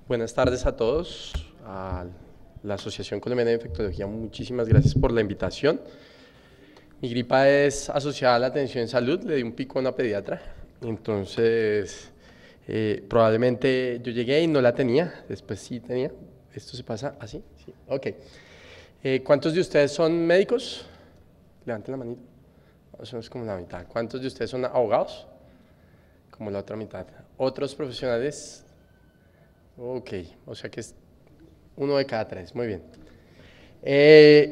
Buenas tardes a todos, a la Asociación Colombiana de Infectología, muchísimas gracias por la invitación. Mi gripa es asociada a la atención en salud, le di un pico a una pediatra, entonces probablemente yo llegué y no la tenía, después sí tenía. ¿Esto se pasa así? Sí, ok. ¿Cuántos de ustedes son médicos? Levanten la manita. Eso es como la mitad. ¿Cuántos de ustedes son abogados? Como la otra mitad. ¿Otros profesionales? Ok, o sea que es uno de cada tres, muy bien.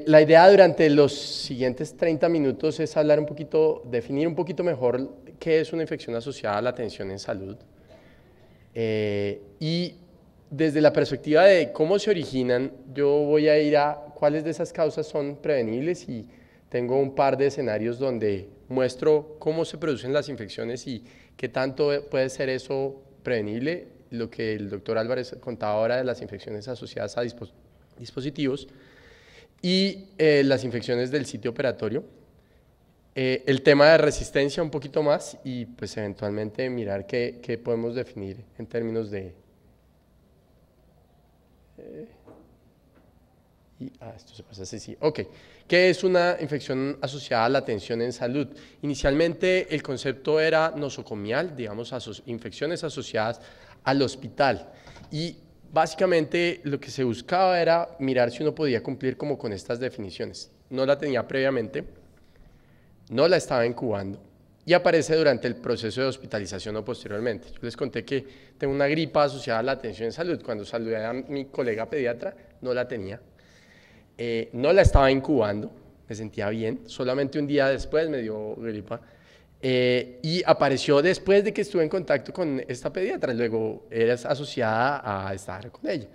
La idea durante los siguientes 30 minutos es hablar un poquito, definir un poquito mejor qué es una infección asociada a la atención en salud. Y desde la perspectiva de cómo se originan, yo voy a ir a cuáles de esas causas son prevenibles y tengo un par de escenarios donde muestro cómo se producen las infecciones y qué tanto puede ser eso prevenible, lo que el doctor Álvarez contaba ahora de las infecciones asociadas a dispositivos y las infecciones del sitio operatorio. El tema de resistencia un poquito más y pues eventualmente mirar qué podemos definir en términos de... esto se pasa así, sí. Ok. ¿Qué es una infección asociada a la atención en salud? Inicialmente el concepto era nosocomial, digamos, infecciones asociadas al hospital. Y básicamente lo que se buscaba era mirar si uno podía cumplir como con estas definiciones. No la tenía previamente, no la estaba incubando y aparece durante el proceso de hospitalización o posteriormente. Yo les conté que tengo una gripa asociada a la atención en salud. Cuando saludé a mi colega pediatra, no la tenía. No la estaba incubando, me sentía bien, solamente un día después me dio gripa y apareció después de que estuve en contacto con esta pediatra, luego era asociada a estar con ella.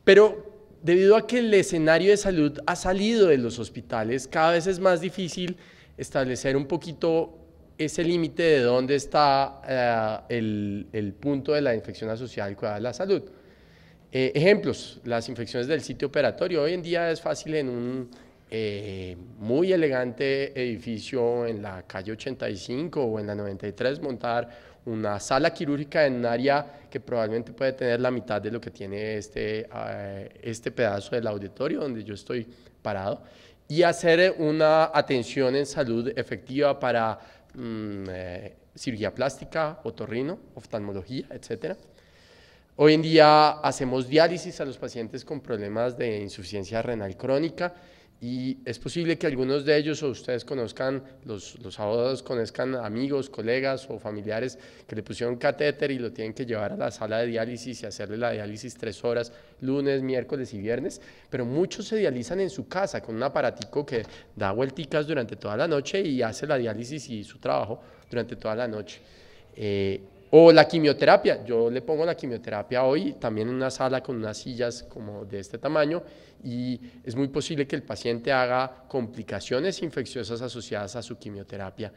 Pero debido a que el escenario de salud ha salido de los hospitales, cada vez es más difícil establecer un poquito ese límite de dónde está el punto de la infección asociada al cuidado de la salud. Ejemplos, las infecciones del sitio operatorio. Hoy en día es fácil en un muy elegante edificio en la calle 85 o en la 93 montar una sala quirúrgica en un área que probablemente puede tener la mitad de lo que tiene este pedazo del auditorio donde yo estoy parado y hacer una atención en salud efectiva para cirugía plástica, otorrino, oftalmología, etcétera. Hoy en día hacemos diálisis a los pacientes con problemas de insuficiencia renal crónica y es posible que algunos de ellos o ustedes conozcan, los abogados conozcan amigos, colegas o familiares que le pusieron catéter y lo tienen que llevar a la sala de diálisis y hacerle la diálisis 3 horas, lunes, miércoles y viernes, pero muchos se dializan en su casa con un aparatico que da vuelticas durante toda la noche y hace la diálisis y su trabajo durante toda la noche. O la quimioterapia, yo le pongo la quimioterapia hoy también en una sala con unas sillas como de este tamaño y es muy posible que el paciente haga complicaciones infecciosas asociadas a su quimioterapia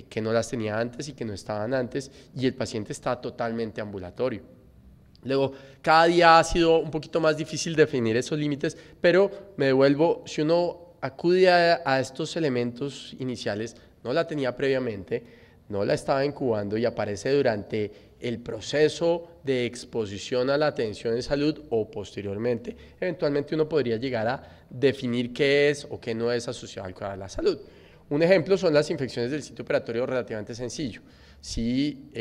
que no las tenía antes y que no estaban antes y el paciente está totalmente ambulatorio. Luego, cada día ha sido un poquito más difícil definir esos límites, pero me devuelvo, si uno acude a estos elementos iniciales, no la tenía previamente, no la estaba incubando y aparece durante el proceso de exposición a la atención en salud o posteriormente, eventualmente uno podría llegar a definir qué es o qué no es asociado al cuidado de la salud. Un ejemplo son las infecciones del sitio operatorio relativamente sencillo. Si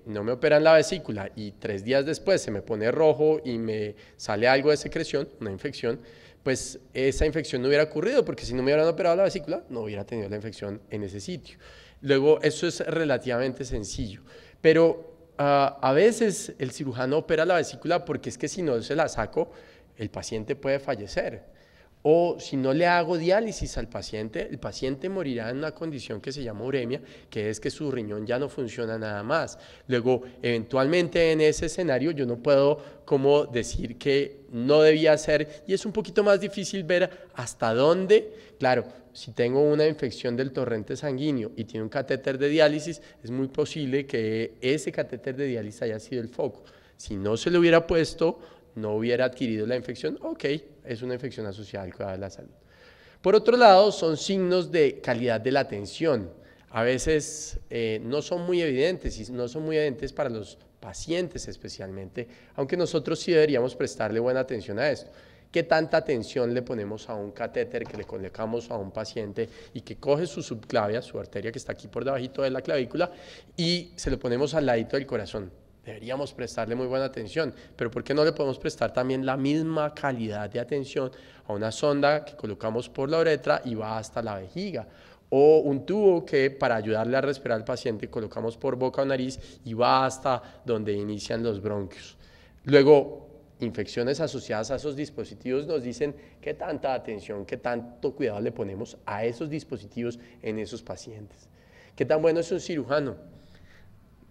no me operan la vesícula y 3 días después se me pone rojo y me sale algo de secreción, una infección, pues esa infección no hubiera ocurrido porque si no me hubieran operado la vesícula no hubiera tenido la infección en ese sitio. Luego, eso es relativamente sencillo, pero a veces el cirujano opera la vesícula porque es que si no se la saco, el paciente puede fallecer. O si no le hago diálisis al paciente, el paciente morirá en una condición que se llama uremia, que es que su riñón ya no funciona nada más. Luego, eventualmente en ese escenario yo no puedo como decir que no debía ser, y es un poquito más difícil ver hasta dónde, claro, si tengo una infección del torrente sanguíneo y tiene un catéter de diálisis, es muy posible que ese catéter de diálisis haya sido el foco. Si no se lo hubiera puesto, no hubiera adquirido la infección, ok, es una infección asociada al cuidado de la salud. Por otro lado, son signos de calidad de la atención. A veces no son muy evidentes y no son muy evidentes para los pacientes especialmente, aunque nosotros sí deberíamos prestarle buena atención a esto. ¿Qué tanta atención le ponemos a un catéter que le colocamos a un paciente y que coge su subclavia, su arteria que está aquí por debajito de la clavícula, y se lo ponemos al ladito del corazón? Deberíamos prestarle muy buena atención, pero ¿por qué no le podemos prestar también la misma calidad de atención a una sonda que colocamos por la uretra y va hasta la vejiga? O un tubo que para ayudarle a respirar al paciente colocamos por boca o nariz y va hasta donde inician los bronquios. Luego, infecciones asociadas a esos dispositivos nos dicen qué tanta atención, qué tanto cuidado le ponemos a esos dispositivos en esos pacientes. ¿Qué tan bueno es un cirujano?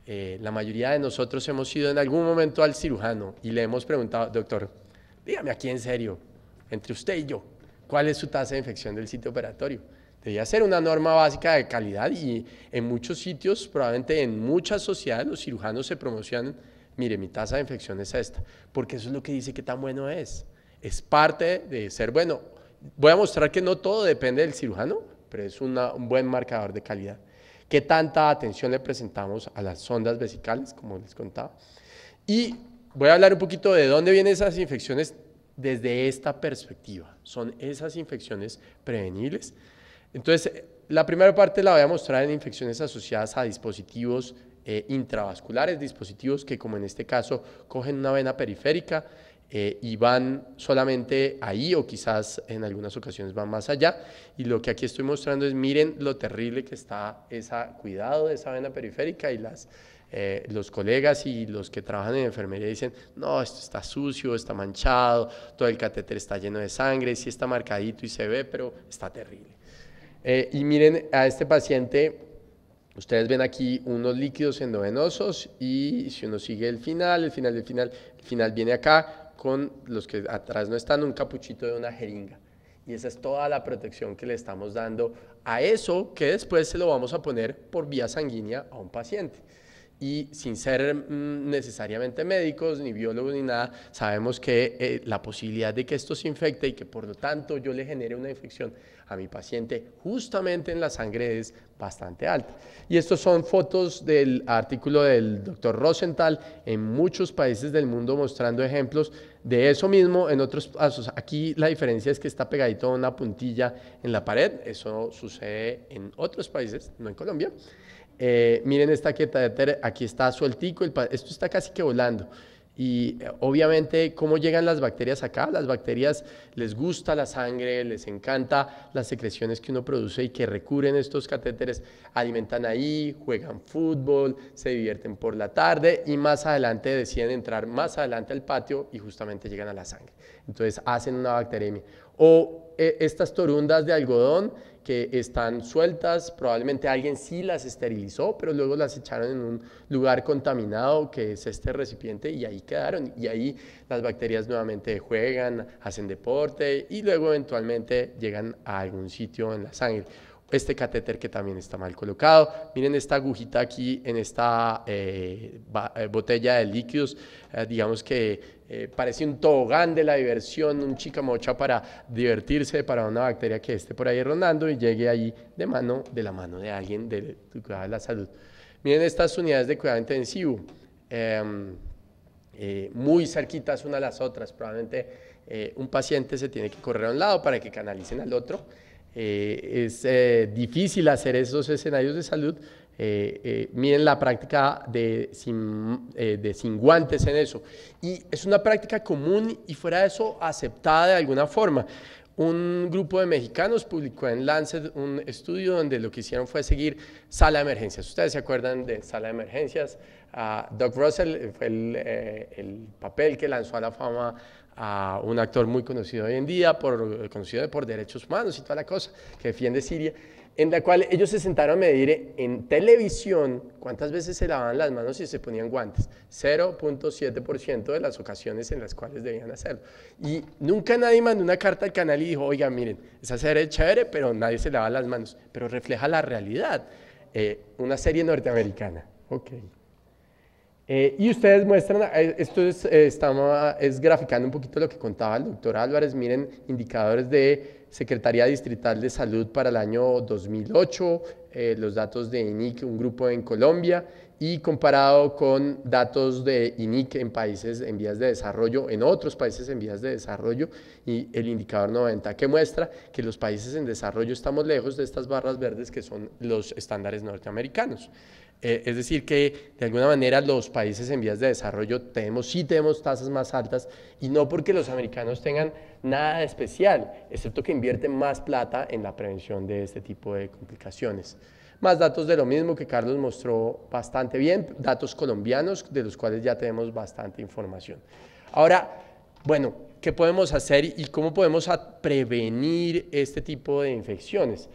La mayoría de nosotros hemos ido en algún momento al cirujano y le hemos preguntado, doctor, dígame aquí en serio, entre usted y yo, ¿cuál es su tasa de infección del sitio operatorio? Debía ser una norma básica de calidad y en muchos sitios, probablemente en muchas sociedades, los cirujanos se promocionan, mire, mi tasa de infección es esta, porque eso es lo que dice qué tan bueno es. Es parte de ser bueno. Voy a mostrar que no todo depende del cirujano, pero es un buen marcador de calidad. ¿Qué tanta atención le presentamos a las sondas vesicales, como les contaba? Y voy a hablar un poquito de dónde vienen esas infecciones desde esta perspectiva. Son esas infecciones prevenibles. Entonces, la primera parte la voy a mostrar en infecciones asociadas a dispositivos intravasculares, dispositivos que, como en este caso, cogen una vena periférica y van solamente ahí o quizás en algunas ocasiones van más allá. Y lo que aquí estoy mostrando es, miren lo terrible que está cuidado de esa vena periférica y los colegas y los que trabajan en enfermería dicen, no, esto está sucio, está manchado, todo el catéter está lleno de sangre, sí está marcadito y se ve, pero está terrible. Y miren a este paciente, ustedes ven aquí unos líquidos endovenosos y si uno sigue el final viene acá con los que atrás no están, un capuchito de una jeringa. Y esa es toda la protección que le estamos dando a eso que después se lo vamos a poner por vía sanguínea a un paciente. Y sin ser necesariamente médicos, ni biólogos, ni nada, sabemos que la posibilidad de que esto se infecte y que por lo tanto yo le genere una infección a mi paciente justamente en la sangre es bastante alta. Y estos son fotos del artículo del doctor Rosenthal en muchos países del mundo mostrando ejemplos de eso mismo. En otros casos, aquí la diferencia es que está pegadito a una puntilla en la pared, eso sucede en otros países, no en Colombia. Miren esta catéter, aquí está sueltico, esto está casi que volando. Y obviamente, ¿cómo llegan las bacterias acá? Las bacterias les gusta la sangre, les encanta las secreciones que uno produce y que recurren estos catéteres, alimentan ahí, juegan fútbol, se divierten por la tarde y más adelante deciden entrar más adelante al patio y justamente llegan a la sangre. Entonces hacen una bacteremia. O estas torundas de algodón que están sueltas, probablemente alguien sí las esterilizó, pero luego las echaron en un lugar contaminado que es este recipiente y ahí quedaron. Y ahí las bacterias nuevamente juegan, hacen deporte y luego eventualmente llegan a algún sitio en la sangre. Este catéter que también está mal colocado. Miren esta agujita aquí en esta botella de líquidos, digamos que parece un tobogán de la diversión, un chica mocha para divertirse para una bacteria que esté por ahí rondando y llegue ahí de la mano de alguien de cuidado de la salud. Miren estas unidades de cuidado intensivo, muy cerquitas una a las otras, probablemente un paciente se tiene que correr a un lado para que canalicen al otro. Es difícil hacer esos escenarios de salud. Miren la práctica sin guantes en eso. Y es una práctica común y fuera de eso aceptada de alguna forma. Un grupo de mexicanos publicó en Lancet un estudio donde lo que hicieron fue seguir sala de emergencias. ¿Ustedes se acuerdan de sala de emergencias? Doug Russell fue el papel que lanzó a la fama a un actor muy conocido hoy en día, conocido por derechos humanos y toda la cosa, que defiende Siria, en la cual ellos se sentaron a medir en televisión cuántas veces se lavaban las manos y se ponían guantes. 0.7% de las ocasiones en las cuales debían hacerlo. Y nunca nadie mandó una carta al canal y dijo, oiga, miren, esa serie es chévere, pero nadie se lava las manos. Pero refleja la realidad. Una serie norteamericana. Ok. Y ustedes muestran, esto es graficando un poquito lo que contaba el doctor Álvarez, miren indicadores de Secretaría Distrital de Salud para el año 2008, los datos de INIC, un grupo en Colombia, y comparado con datos de INIC en países en vías de desarrollo, en otros países en vías de desarrollo, y el indicador 90, que muestra que los países en desarrollo estamos lejos de estas barras verdes que son los estándares norteamericanos. Es decir, que de alguna manera los países en vías de desarrollo sí tenemos tasas más altas, y no porque los americanos tengan nada de especial, excepto que invierten más plata en la prevención de este tipo de complicaciones. Más datos de lo mismo que Carlos mostró bastante bien, datos colombianos de los cuales ya tenemos bastante información. Ahora, bueno, ¿qué podemos hacer y cómo podemos prevenir este tipo de infecciones?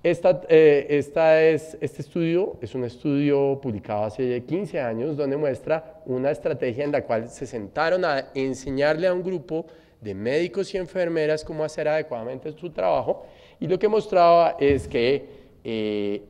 Este estudio es un estudio publicado hace 15 años donde muestra una estrategia en la cual se sentaron a enseñarle a un grupo de médicos y enfermeras cómo hacer adecuadamente su trabajo, y lo que mostraba es que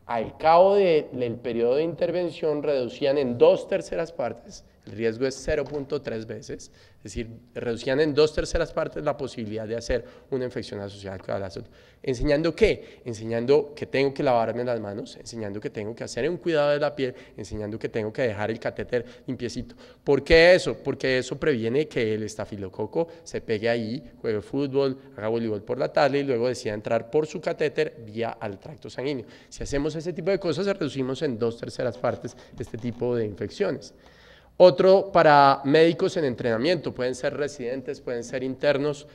al cabo del periodo de intervención reducían en 2/3 partes, el riesgo es 0.3 veces, es decir, reducían en 2/3 partes la posibilidad de hacer una infección asociada al la salud. ¿Enseñando qué? Enseñando que tengo que lavarme las manos, enseñando que tengo que hacer un cuidado de la piel, enseñando que tengo que dejar el catéter limpiecito. ¿Por qué eso? Porque eso previene que el estafilococo se pegue ahí, juegue fútbol, haga voleibol por la tarde y luego decida entrar por su catéter vía al tracto sanguíneo. Si hacemos ese tipo de cosas, reducimos en 2/3 partes este tipo de infecciones. Otro para médicos en entrenamiento, pueden ser residentes, pueden ser internos.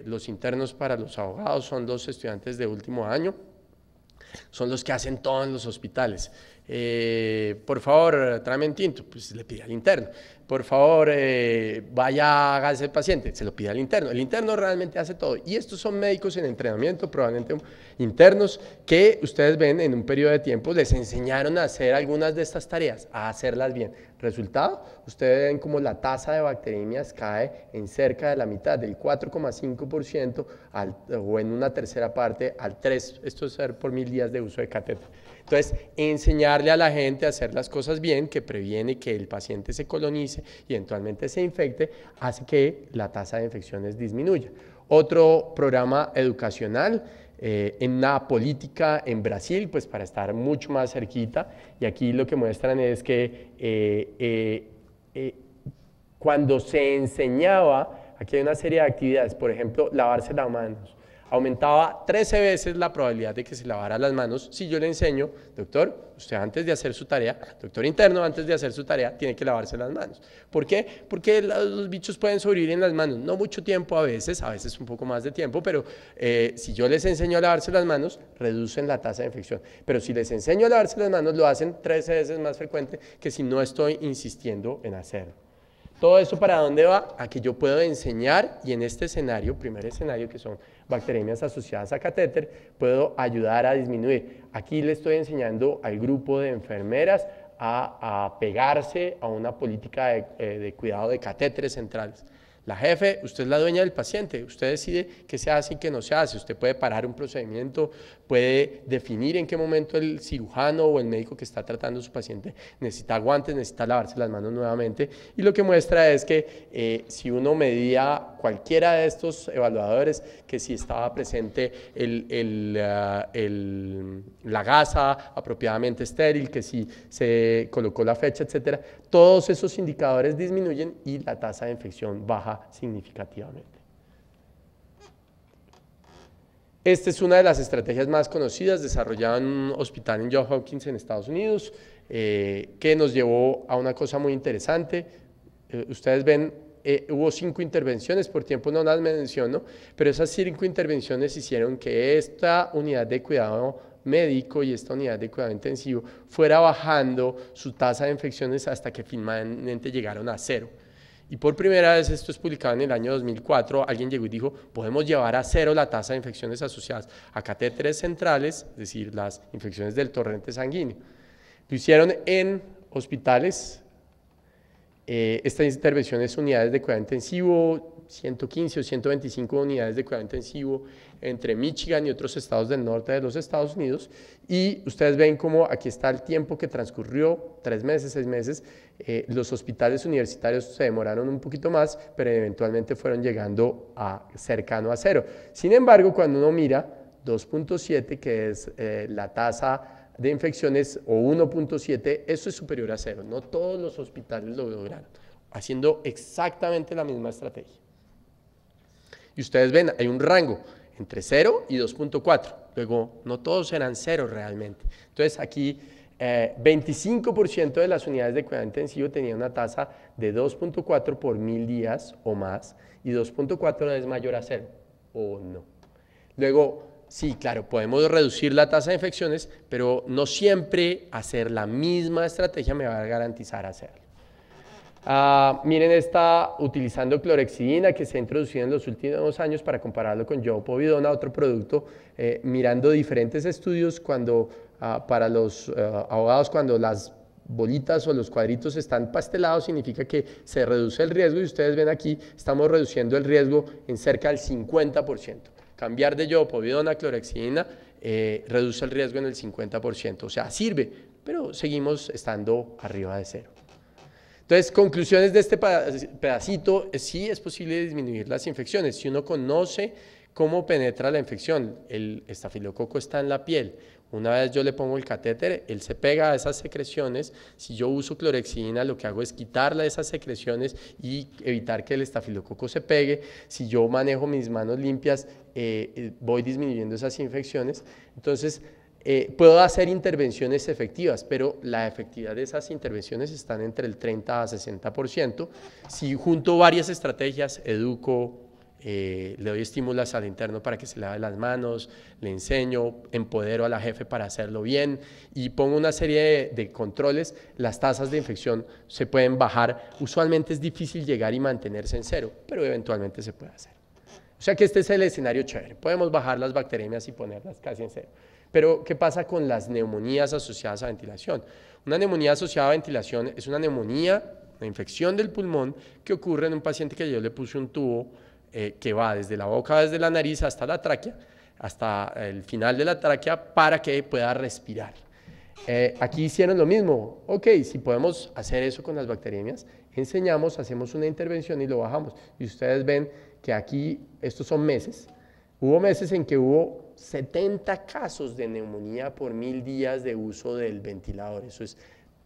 Los internos para los abogados son los estudiantes de último año, son los que hacen todo en los hospitales. Por favor, tráeme un tinto, pues le pide al interno. Por favor, vaya, hágase el paciente, se lo pide al interno. El interno realmente hace todo. Y estos son médicos en entrenamiento, probablemente internos, que ustedes ven en un periodo de tiempo, les enseñaron a hacer algunas de estas tareas, a hacerlas bien. Resultado, ustedes ven como la tasa de bacteremias cae en cerca de la mitad, del 4,5% o en una tercera parte al 3%, esto es por 1000 días de uso de catéter. Entonces, enseñarle a la gente a hacer las cosas bien, que previene que el paciente se colonice y eventualmente se infecte, hace que la tasa de infecciones disminuya. Otro programa educacional, en una política en Brasil, pues para estar mucho más cerquita, y aquí lo que muestran es que cuando se enseñaba, aquí hay una serie de actividades, por ejemplo, lavarse las manos, aumentaba 13 veces la probabilidad de que se lavara las manos si yo le enseño, doctor, usted antes de hacer su tarea, doctor interno, antes de hacer su tarea, tiene que lavarse las manos. ¿Por qué? Porque los bichos pueden sobrevivir en las manos, no mucho tiempo a veces un poco más de tiempo, pero si yo les enseño a lavarse las manos, reducen la tasa de infección. Pero si les enseño a lavarse las manos, lo hacen 13 veces más frecuente que si no estoy insistiendo en hacerlo. ¿Todo eso para dónde va? A que yo puedo enseñar, y en este escenario, primer escenario, que son bacteremias asociadas a catéter, puedo ayudar a disminuir. Aquí le estoy enseñando al grupo de enfermeras a pegarse a una política de cuidado de catéteres centrales. La jefe, usted es la dueña del paciente, usted decide qué se hace y qué no se hace, usted puede parar un procedimiento, puede definir en qué momento el cirujano o el médico que está tratando a su paciente necesita guantes, necesita lavarse las manos nuevamente, y lo que muestra es que si uno medía cualquiera de estos evaluadores, que si estaba presente la gasa apropiadamente estéril, que si se colocó la fecha, etcétera, todos esos indicadores disminuyen y la tasa de infección baja significativamente. Esta es una de las estrategias más conocidas, desarrollada en un hospital en Johns Hopkins en Estados Unidos, que nos llevó a una cosa muy interesante. Ustedes ven, hubo 5 intervenciones, por tiempo no las menciono, pero esas 5 intervenciones hicieron que esta unidad de cuidado médico y esta unidad de cuidado intensivo fuera bajando su tasa de infecciones hasta que finalmente llegaron a 0. Y por primera vez, esto es publicado en el año 2004, alguien llegó y dijo, podemos llevar a 0 la tasa de infecciones asociadas a catéteres centrales, es decir, las infecciones del torrente sanguíneo. Lo hicieron en hospitales Estas intervenciones, unidades de cuidado intensivo, 115 o 125 unidades de cuidado intensivo entre Michigan y otros estados del norte de los Estados Unidos. Y ustedes ven como aquí está el tiempo que transcurrió, 3 meses, 6 meses. Los hospitales universitarios se demoraron un poquito más, pero eventualmente fueron llegando cercano a 0. Sin embargo, cuando uno mira 2.7, que es la tasa de infecciones, o 1.7, eso es superior a 0. No todos los hospitales lo lograron, haciendo exactamente la misma estrategia. Y ustedes ven, hay un rango entre 0 y 2.4. Luego, no todos eran 0 realmente. Entonces, aquí 25% de las unidades de cuidado intensivo tenían una tasa de 2.4 por 1000 días o más, y 2.4 es mayor a 0, o no. Luego, sí, claro, podemos reducir la tasa de infecciones, pero no siempre hacer la misma estrategia me va a garantizar hacerlo. Miren utilizando clorexidina, que se ha introducido en los últimos años para compararlo con yopovidona, otro producto, mirando diferentes estudios para los abogados, cuando las bolitas o los cuadritos están pastelados, significa que se reduce el riesgo, y ustedes ven aquí, estamos reduciendo el riesgo en cerca del 50%. Cambiar de yopovidona a clorexidina reduce el riesgo en el 50%, o sea, sirve, pero seguimos estando arriba de 0. Entonces, conclusiones de este pedacito: sí es posible disminuir las infecciones si uno conoce cómo penetra la infección. El estafilococo está en la piel. Una vez yo le pongo el catéter, él se pega a esas secreciones. Si yo uso clorexidina, lo que hago es quitarle esas secreciones y evitar que el estafilococo se pegue. Si yo manejo mis manos limpias, voy disminuyendo esas infecciones. Entonces, puedo hacer intervenciones efectivas, pero la efectividad de esas intervenciones están entre el 30 a 60%. Si junto varias estrategias, educo, le doy estímulos al interno para que se lave las manos, le enseño, empodero a la jefe para hacerlo bien y pongo una serie de controles, las tasas de infección se pueden bajar. Usualmente es difícil llegar y mantenerse en 0, pero eventualmente se puede hacer. O sea que este es el escenario chévere. Podemos bajar las bacteriemias y ponerlas casi en 0. Pero, ¿qué pasa con las neumonías asociadas a ventilación? Una neumonía asociada a ventilación es una neumonía, una infección del pulmón que ocurre en un paciente que yo le puse un tubo que va desde la boca, desde la nariz hasta la tráquea, hasta el final de la tráquea, para que pueda respirar. Aquí hicieron lo mismo. Ok, si podemos hacer eso con las bacteriemias, enseñamos, hacemos una intervención y lo bajamos. Y ustedes ven que aquí, estos son meses. Hubo meses en que hubo 70 casos de neumonía por 1000 días de uso del ventilador. Eso es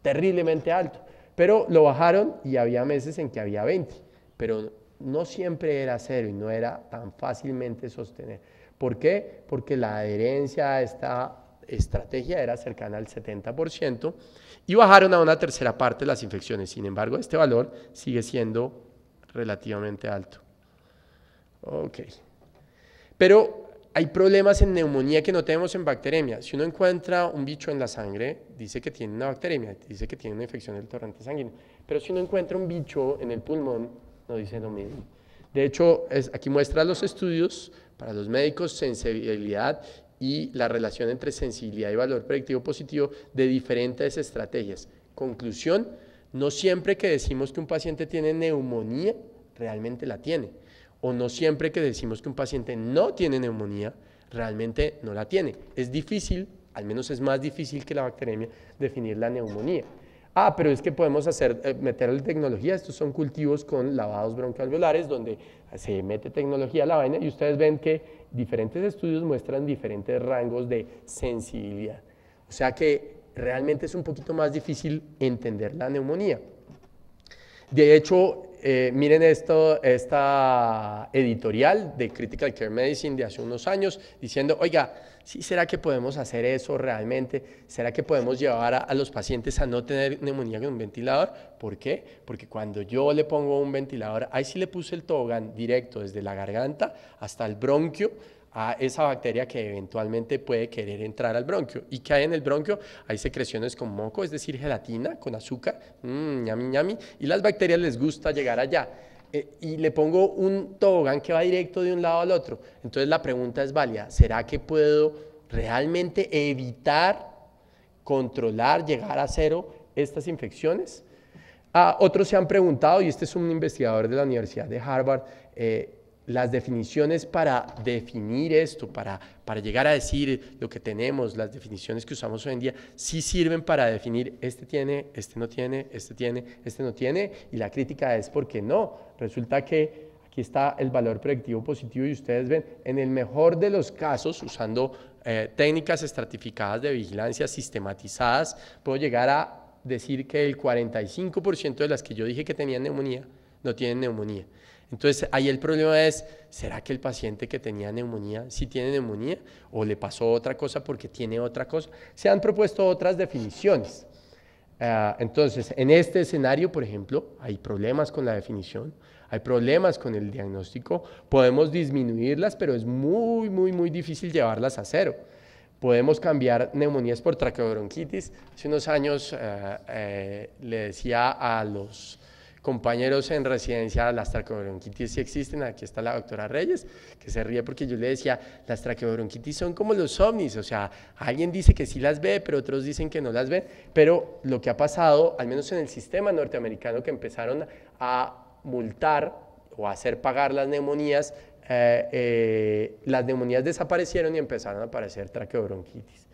terriblemente alto. Pero lo bajaron y había meses en que había 20. Pero no siempre era 0 y no era tan fácilmente sostener. ¿Por qué? Porque la adherencia a esta estrategia era cercana al 70% y bajaron a una tercera parte las infecciones. Sin embargo, este valor sigue siendo relativamente alto. Ok. Pero hay problemas en neumonía que no tenemos en bacteremia. Si uno encuentra un bicho en la sangre, dice que tiene una bacteremia, dice que tiene una infección del torrente sanguíneo. Pero si uno encuentra un bicho en el pulmón, no dice lo mismo. De hecho, aquí muestra los estudios para los médicos, sensibilidad y la relación entre sensibilidad y valor predictivo positivo de diferentes estrategias. Conclusión: no siempre que decimos que un paciente tiene neumonía, realmente la tiene. O no siempre que decimos que un paciente no tiene neumonía, realmente no la tiene. Es difícil, al menos es más difícil que la bacteremia, definir la neumonía. Pero es que podemos meterle tecnología. Estos son cultivos con lavados broncoalveolares donde se mete tecnología a la vaina y ustedes ven que diferentes estudios muestran diferentes rangos de sensibilidad. O sea que realmente es un poquito más difícil entender la neumonía. De hecho, miren esta editorial de Critical Care Medicine de hace unos años diciendo: oiga, ¿sí será que podemos hacer eso realmente? ¿Será que podemos llevar a los pacientes a no tener neumonía con un ventilador? ¿Por qué? Porque cuando yo le pongo un ventilador, ahí sí le puse el tobogán directo desde la garganta hasta el bronquio, a esa bacteria que eventualmente puede querer entrar al bronquio. ¿Y qué hay en el bronquio? Hay secreciones con moco, es decir, gelatina con azúcar, ñami, ñami, y las bacterias les gusta llegar allá. Y le pongo un tobogán que va directo de un lado al otro. Entonces la pregunta es válida: ¿será que puedo realmente evitar, controlar, llegar a 0 estas infecciones? Otros se han preguntado, y este es un investigador de la Universidad de Harvard, las definiciones para definir esto, para llegar a decir lo que tenemos, las definiciones que usamos hoy en día, sí sirven para definir este tiene, este no tiene, este tiene, este no tiene, y la crítica es porque no. Resulta que aquí está el valor predictivo positivo y ustedes ven, en el mejor de los casos, usando técnicas estratificadas de vigilancia sistematizadas, puedo llegar a decir que el 45% de las que yo dije que tenían neumonía, no tienen neumonía. Entonces, ahí el problema es, ¿será que el paciente que tenía neumonía sí tiene neumonía? ¿O le pasó otra cosa porque tiene otra cosa? Se han propuesto otras definiciones. Entonces, en este escenario, por ejemplo, hay problemas con la definición, hay problemas con el diagnóstico, podemos disminuirlas, pero es muy, muy, muy difícil llevarlas a cero. Podemos cambiar neumonías por traqueobronquitis. Hace unos años le decía a los compañeros en residencia, las traqueobronquitis sí existen. Aquí está la doctora Reyes, que se ríe porque yo le decía, las traqueobronquitis son como los ovnis, o sea, alguien dice que sí las ve, pero otros dicen que no las ven, pero lo que ha pasado, al menos en el sistema norteamericano, que empezaron a multar o a hacer pagar las neumonías desaparecieron y empezaron a aparecer traqueobronquitis.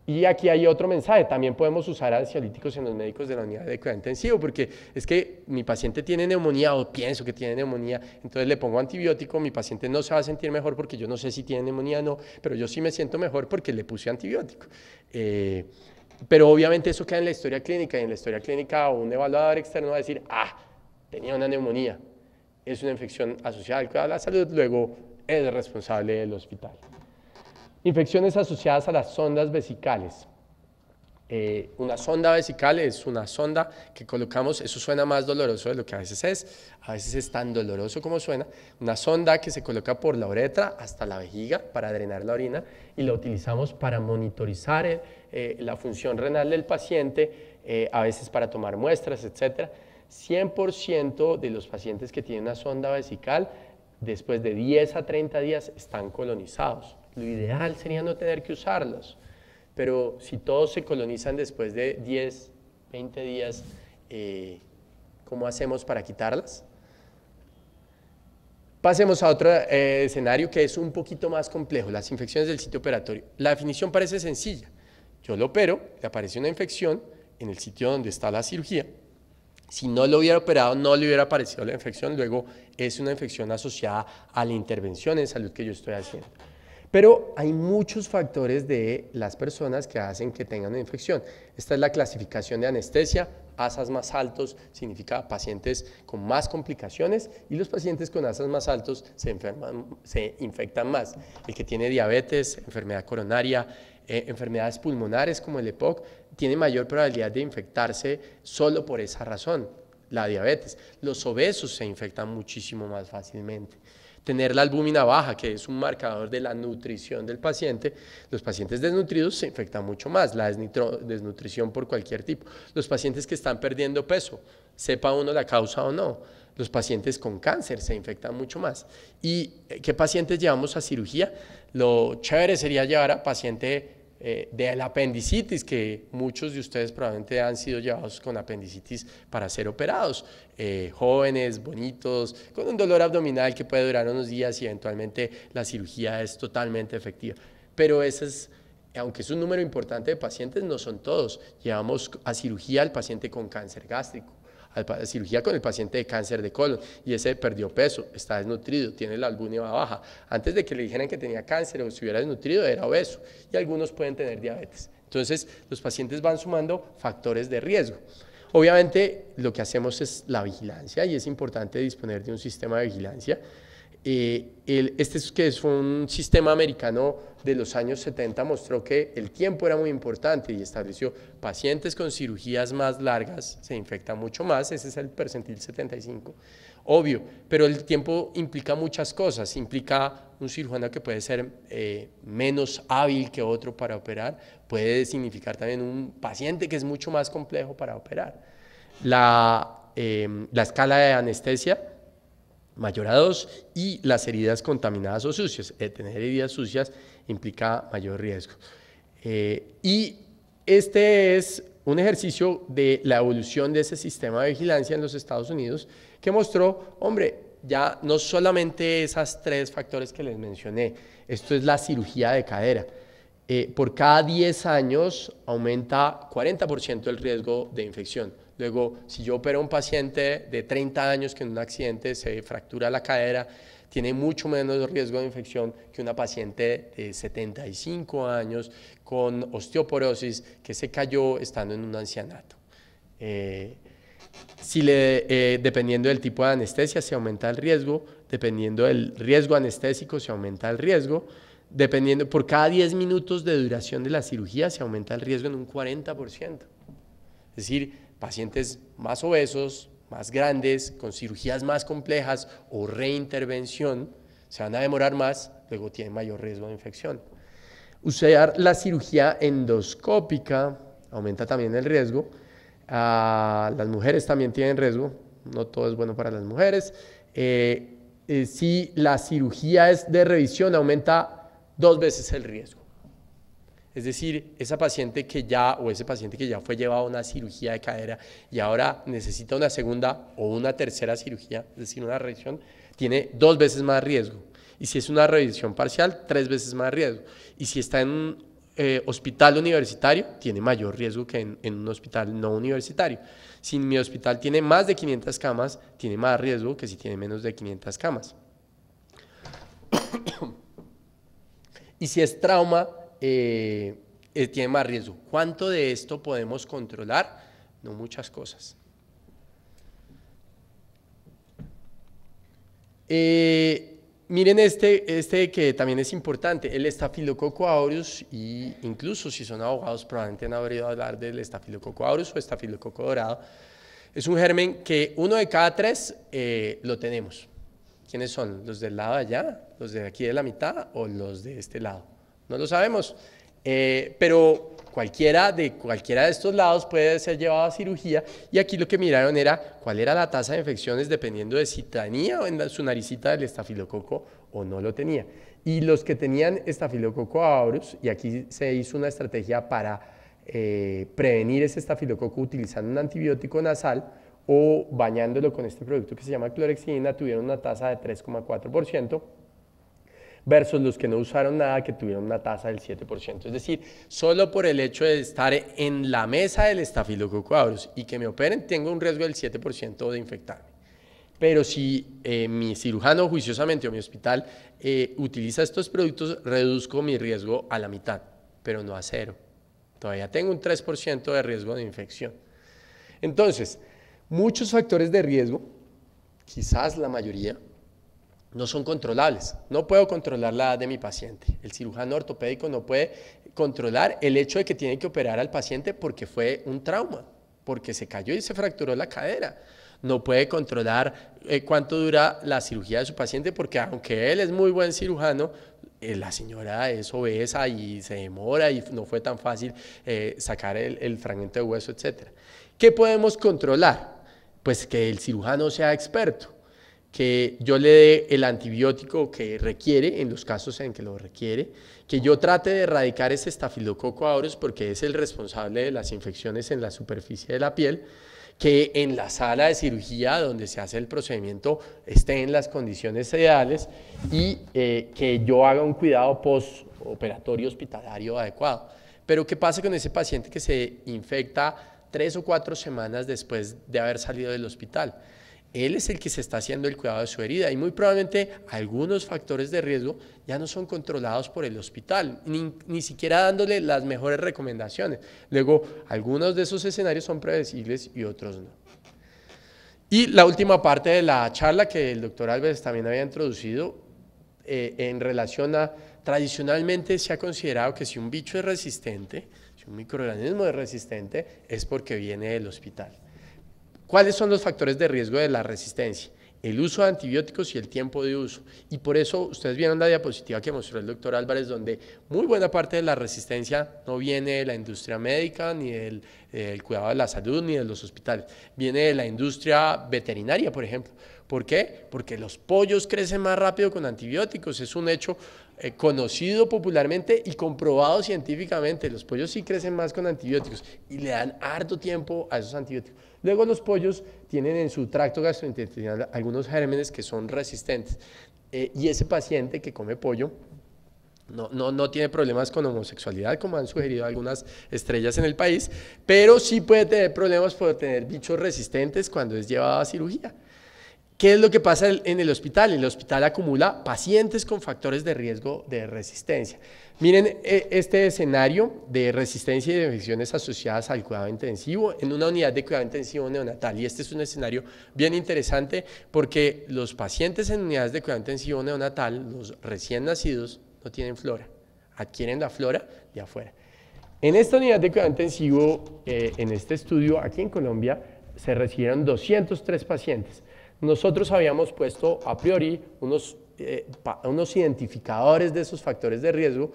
Y aquí hay otro mensaje, también podemos usar ansiolíticos en los médicos de la unidad de cuidado intensivo, porque es que mi paciente tiene neumonía o pienso que tiene neumonía, entonces le pongo antibiótico, mi paciente no se va a sentir mejor porque yo no sé si tiene neumonía o no, pero yo sí me siento mejor porque le puse antibiótico. Pero obviamente eso queda en la historia clínica, y en la historia clínica un evaluador externo va a decir, tenía una neumonía, es una infección asociada al cuidado de la salud, luego es responsable del hospital. Infecciones asociadas a las sondas vesicales. Una sonda vesical es una sonda que colocamos, eso suena más doloroso de lo que a veces es tan doloroso como suena, una sonda que se coloca por la uretra hasta la vejiga para drenar la orina y la utilizamos para monitorizar la función renal del paciente, a veces para tomar muestras, etc. 100% de los pacientes que tienen una sonda vesical, después de 10 a 30 días están colonizados. Lo ideal sería no tener que usarlos, pero si todos se colonizan después de 10, 20 días, ¿cómo hacemos para quitarlas? Pasemos a otro escenario que es un poquito más complejo, las infecciones del sitio operatorio. La definición parece sencilla. Yo lo opero, le aparece una infección en el sitio donde está la cirugía. Si no lo hubiera operado, no le hubiera aparecido la infección, luego es una infección asociada a la intervención en salud que yo estoy haciendo. Pero hay muchos factores de las personas que hacen que tengan una infección. Esta es la clasificación de anestesia, ASAs más altos significa pacientes con más complicaciones y los pacientes con ASAs más altos se infectan más. El que tiene diabetes, enfermedad coronaria, enfermedades pulmonares como el EPOC, tiene mayor probabilidad de infectarse solo por esa razón, la diabetes. Los obesos se infectan muchísimo más fácilmente. Tener la albúmina baja, que es un marcador de la nutrición del paciente, los pacientes desnutridos se infectan mucho más, la desnutrición por cualquier tipo. Los pacientes que están perdiendo peso, sepa uno la causa o no, los pacientes con cáncer se infectan mucho más. ¿Y qué pacientes llevamos a cirugía? Lo chévere sería llevar a paciente de la apendicitis, que muchos de ustedes probablemente han sido llevados con apendicitis para ser operados, jóvenes, bonitos, con un dolor abdominal que puede durar unos días y eventualmente la cirugía es totalmente efectiva. Pero aunque es un número importante de pacientes, no son todos. Llevamos a cirugía al paciente con cáncer gástrico, a cirugía con el paciente de cáncer de colon, y ese perdió peso, está desnutrido, tiene la albúmina baja. Antes de que le dijeran que tenía cáncer o estuviera desnutrido, era obeso, y algunos pueden tener diabetes. Entonces, los pacientes van sumando factores de riesgo. Obviamente, lo que hacemos es la vigilancia, y es importante disponer de un sistema de vigilancia. Que es un sistema americano de los años 70, mostró que el tiempo era muy importante y estableció pacientes con cirugías más largas se infectan mucho más, ese es el percentil 75, obvio, pero el tiempo implica muchas cosas, implica un cirujano que puede ser menos hábil que otro para operar, puede significar también un paciente que es mucho más complejo para operar. La escala de anestesia mayor a 2 y las heridas contaminadas o sucias. Tener heridas sucias implica mayor riesgo. Y este es un ejercicio de la evolución de ese sistema de vigilancia en los Estados Unidos que mostró, hombre, ya no solamente esas 3 factores que les mencioné, esto es la cirugía de cadera. Por cada 10 años aumenta 40% el riesgo de infección. Luego, si yo opero a un paciente de 30 años que en un accidente se fractura la cadera, tiene mucho menos riesgo de infección que una paciente de 75 años con osteoporosis que se cayó estando en un ancianato. Dependiendo del tipo de anestesia se aumenta el riesgo, dependiendo del riesgo anestésico se aumenta el riesgo, por cada 10 minutos de duración de la cirugía se aumenta el riesgo en un 40%. Es decir, pacientes más obesos, más grandes, con cirugías más complejas o reintervención, se van a demorar más, luego tienen mayor riesgo de infección. Usar la cirugía endoscópica aumenta también el riesgo. Las mujeres también tienen riesgo, no todo es bueno para las mujeres. Si la cirugía es de revisión, aumenta 2 veces el riesgo. Es decir, esa paciente que ya, o ese paciente que ya fue llevado a una cirugía de cadera y ahora necesita una segunda o una tercera cirugía, es decir, una revisión, tiene 2 veces más riesgo. Y si es una revisión parcial, 3 veces más riesgo. Y si está en un hospital universitario, tiene mayor riesgo que en un hospital no universitario. Si mi hospital tiene más de 500 camas, tiene más riesgo que si tiene menos de 500 camas. Y si es trauma, tiene más riesgo. ¿Cuánto de esto podemos controlar? No muchas cosas. Miren este que también es importante, el Staphylococcus aureus, y incluso si son abogados probablemente han oído hablar del Staphylococcus aureus o estafilococo dorado. Es un germen que 1 de cada 3 lo tenemos. ¿Quiénes son? ¿Los del lado de allá? ¿Los de aquí de la mitad o los de este lado? No lo sabemos, pero cualquiera de estos lados puede ser llevado a cirugía, y aquí lo que miraron era cuál era la tasa de infecciones dependiendo de si tenía en su naricita el estafilococo o no lo tenía. Y los que tenían Staphylococcus aureus, y aquí se hizo una estrategia para prevenir ese estafilococo utilizando un antibiótico nasal o bañándolo con este producto que se llama clorexidina, tuvieron una tasa de 3,4%. versus los que no usaron nada, que tuvieron una tasa del 7%. Es decir, solo por el hecho de estar en la mesa del Staphylococcus aureus y que me operen, tengo un riesgo del 7% de infectarme. Pero si mi cirujano juiciosamente o mi hospital utiliza estos productos, reduzco mi riesgo a la mitad, pero no a 0. Todavía tengo un 3% de riesgo de infección. Entonces, muchos factores de riesgo, quizás la mayoría, no son controlables. No puedo controlar la edad de mi paciente. El cirujano ortopédico no puede controlar el hecho de que tiene que operar al paciente porque fue un trauma, porque se cayó y se fracturó la cadera. No puede controlar cuánto dura la cirugía de su paciente porque aunque él es muy buen cirujano, la señora es obesa y se demora y no fue tan fácil sacar el fragmento de hueso, etc. ¿Qué podemos controlar? Pues que el cirujano sea experto, que yo le dé el antibiótico que requiere en los casos en que lo requiere, que yo trate de erradicar ese Staphylococcus aureus porque es el responsable de las infecciones en la superficie de la piel, que en la sala de cirugía donde se hace el procedimiento esté en las condiciones ideales y que yo haga un cuidado postoperatorio hospitalario adecuado. Pero ¿qué pasa con ese paciente que se infecta 3 o 4 semanas después de haber salido del hospital? Él es el que se está haciendo el cuidado de su herida y muy probablemente algunos factores de riesgo ya no son controlados por el hospital, ni siquiera dándole las mejores recomendaciones. Luego, algunos de esos escenarios son predecibles y otros no. Y la última parte de la charla que el doctor Álvarez también había introducido en relación a, tradicionalmente se ha considerado que si un bicho es resistente, si un microorganismo es resistente, es porque viene del hospital. ¿Cuáles son los factores de riesgo de la resistencia? El uso de antibióticos y el tiempo de uso. Y por eso ustedes vieron la diapositiva que mostró el doctor Álvarez, donde muy buena parte de la resistencia no viene de la industria médica, ni del cuidado de la salud, ni de los hospitales. Viene de la industria veterinaria, por ejemplo. ¿Por qué? Porque los pollos crecen más rápido con antibióticos. Es un hecho conocido popularmente y comprobado científicamente. Los pollos sí crecen más con antibióticos y le dan harto tiempo a esos antibióticos. Luego los pollos tienen en su tracto gastrointestinal algunos gérmenes que son resistentes y ese paciente que come pollo no tiene problemas con homosexualidad, como han sugerido algunas estrellas en el país, pero sí puede tener problemas por tener bichos resistentes cuando es llevado a cirugía. ¿Qué es lo que pasa en el hospital? El hospital acumula pacientes con factores de riesgo de resistencia. Miren este escenario de resistencia y de infecciones asociadas al cuidado intensivo en una unidad de cuidado intensivo neonatal. Y este es un escenario bien interesante porque los pacientes en unidades de cuidado intensivo neonatal, los recién nacidos, no tienen flora, adquieren la flora de afuera. En esta unidad de cuidado intensivo, en este estudio aquí en Colombia, se recibieron 203 pacientes. Nosotros habíamos puesto a priori unos identificadores de esos factores de riesgo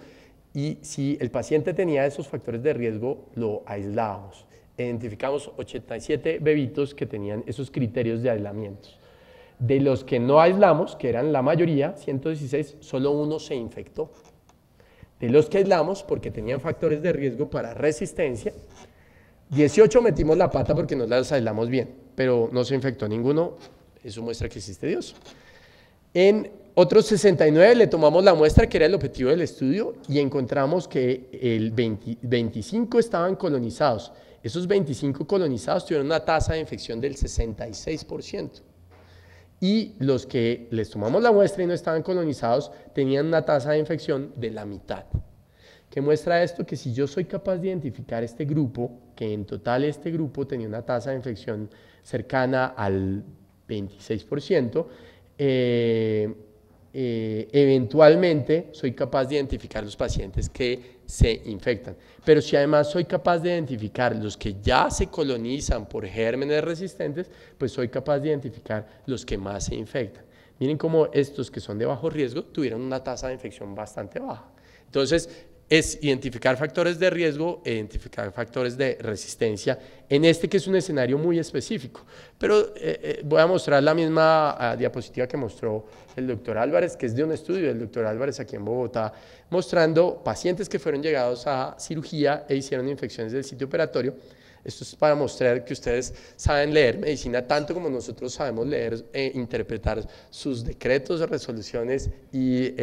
y si el paciente tenía esos factores de riesgo, lo aislábamos. Identificamos 87 bebitos que tenían esos criterios de aislamiento. De los que no aislamos, que eran la mayoría, 116, solo uno se infectó. De los que aislamos, porque tenían factores de riesgo para resistencia, 18 metimos la pata porque no las aislamos bien, pero no se infectó ninguno. Eso muestra que existe Dios. En otros 69 le tomamos la muestra que era el objetivo del estudio y encontramos que el 25 estaban colonizados. Esos 25 colonizados tuvieron una tasa de infección del 66%. Y los que les tomamos la muestra y no estaban colonizados tenían una tasa de infección de la mitad. ¿Qué muestra esto? Que si yo soy capaz de identificar este grupo, que en total este grupo tenía una tasa de infección cercana al 26%, eventualmente soy capaz de identificar los pacientes que se infectan. Pero si además soy capaz de identificar los que ya se colonizan por gérmenes resistentes, pues soy capaz de identificar los que más se infectan. Miren cómo estos que son de bajo riesgo tuvieron una tasa de infección bastante baja. Entonces, es identificar factores de riesgo, identificar factores de resistencia, en este que es un escenario muy específico. Pero voy a mostrar la misma diapositiva que mostró el doctor Álvarez, que es de un estudio del doctor Álvarez aquí en Bogotá, mostrando pacientes que fueron llegados a cirugía e hicieron infecciones del sitio operatorio. Esto es para mostrar que ustedes saben leer medicina tanto como nosotros sabemos leer e interpretar sus decretos, resoluciones y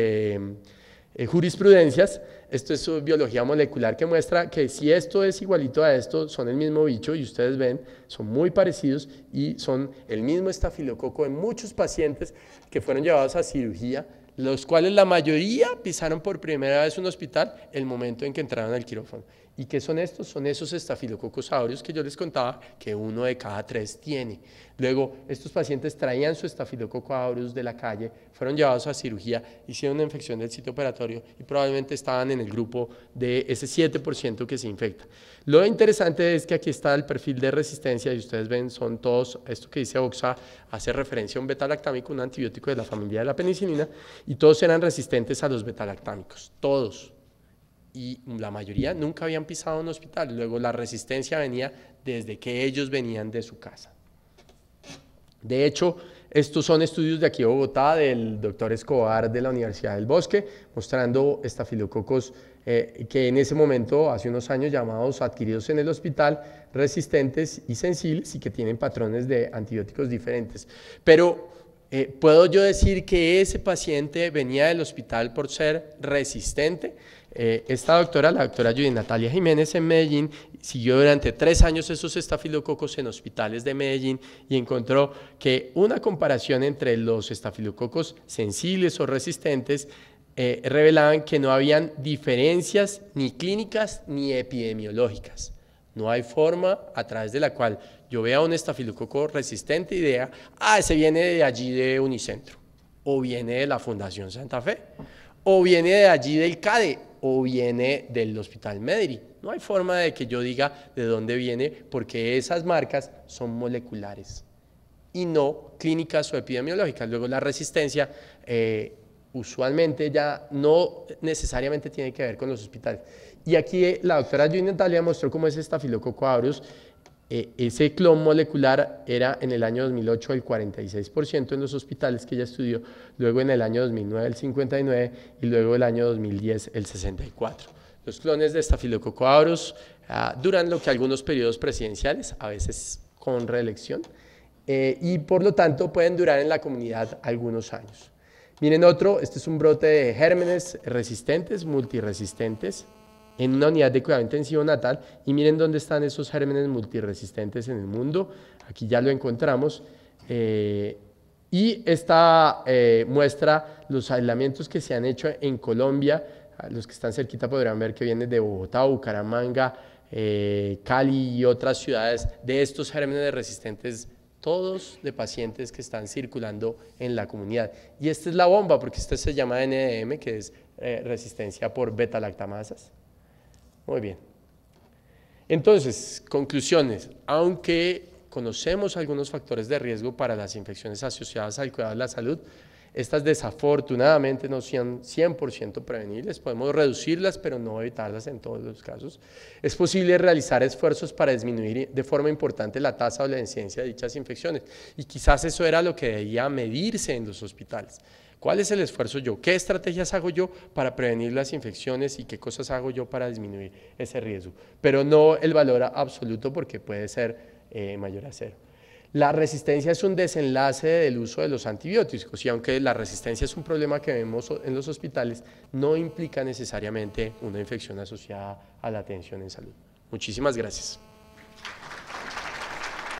jurisprudencias. Esto es su biología molecular que muestra que si esto es igualito a esto, son el mismo bicho y ustedes ven, son muy parecidos y son el mismo estafilococo en muchos pacientes que fueron llevados a cirugía, los cuales la mayoría pisaron por primera vez un hospital el momento en que entraron al quirófano. ¿Y qué son estos? Son esos estafilococos aureus que yo les contaba que 1 de cada 3 tiene. Luego, estos pacientes traían su estafilococo aureus de la calle, fueron llevados a cirugía, hicieron una infección del sitio operatorio y probablemente estaban en el grupo de ese 7% que se infecta. Lo interesante es que aquí está el perfil de resistencia y ustedes ven, son todos, esto que dice OXA hace referencia a un betalactámico, un antibiótico de la familia de la penicilina, y todos eran resistentes a los betalactámicos, todos. Y la mayoría nunca habían pisado un hospital. Luego la resistencia venía desde que ellos venían de su casa. De hecho, estos son estudios de aquí de Bogotá, del doctor Escobar de la Universidad del Bosque, mostrando estafilococos que en ese momento, hace unos años, llamados adquiridos en el hospital, resistentes y sensibles y que tienen patrones de antibióticos diferentes. Pero ¿puedo yo decir que ese paciente venía del hospital por ser resistente? Esta doctora, la doctora Judy Natalia Jiménez en Medellín, siguió durante 3 años esos estafilococos en hospitales de Medellín y encontró que una comparación entre los estafilococos sensibles o resistentes revelaban que no habían diferencias ni clínicas ni epidemiológicas. No hay forma a través de la cual yo vea un estafilococo resistente y diga, ese viene de allí de Unicentro, o viene de la Fundación Santa Fe, o viene de allí del CADE, o viene del Hospital Mederi. No hay forma de que yo diga de dónde viene porque esas marcas son moleculares y no clínicas o epidemiológicas. Luego la resistencia usualmente ya no necesariamente tiene que ver con los hospitales. Y aquí la doctora Judy Natalia mostró cómo es estafilococo aureus ese clon molecular era en el año 2008 el 46% en los hospitales que ella estudió, luego en el año 2009 el 59% y luego el año 2010 el 64%. Los clones de Staphylococcus aureus duran lo que algunos periodos presidenciales, a veces con reelección, y por lo tanto pueden durar en la comunidad algunos años. Miren otro, este es un brote de gérmenes resistentes, multiresistentes, en una unidad de cuidado intensivo natal, y miren dónde están esos gérmenes multiresistentes en el mundo. Aquí ya lo encontramos, y esta muestra los aislamientos que se han hecho en Colombia. Los que están cerquita podrán ver que vienen de Bogotá, Bucaramanga, Cali y otras ciudades de estos gérmenes resistentes, todos de pacientes que están circulando en la comunidad. Y esta es la bomba, porque esta se llama NDM, que es resistencia por beta-lactamasas. Muy bien. Entonces, conclusiones. Aunque conocemos algunos factores de riesgo para las infecciones asociadas al cuidado de la salud, estas desafortunadamente no sean 100% prevenibles, podemos reducirlas pero no evitarlas en todos los casos. Es posible realizar esfuerzos para disminuir de forma importante la tasa o la incidencia de dichas infecciones, y quizás eso era lo que debía medirse en los hospitales. ¿Cuál es el esfuerzo yo? ¿Qué estrategias hago yo para prevenir las infecciones y qué cosas hago yo para disminuir ese riesgo? Pero no el valor absoluto, porque puede ser mayor a cero. La resistencia es un desenlace del uso de los antibióticos, y aunque la resistencia es un problema que vemos en los hospitales, no implica necesariamente una infección asociada a la atención en salud. Muchísimas gracias.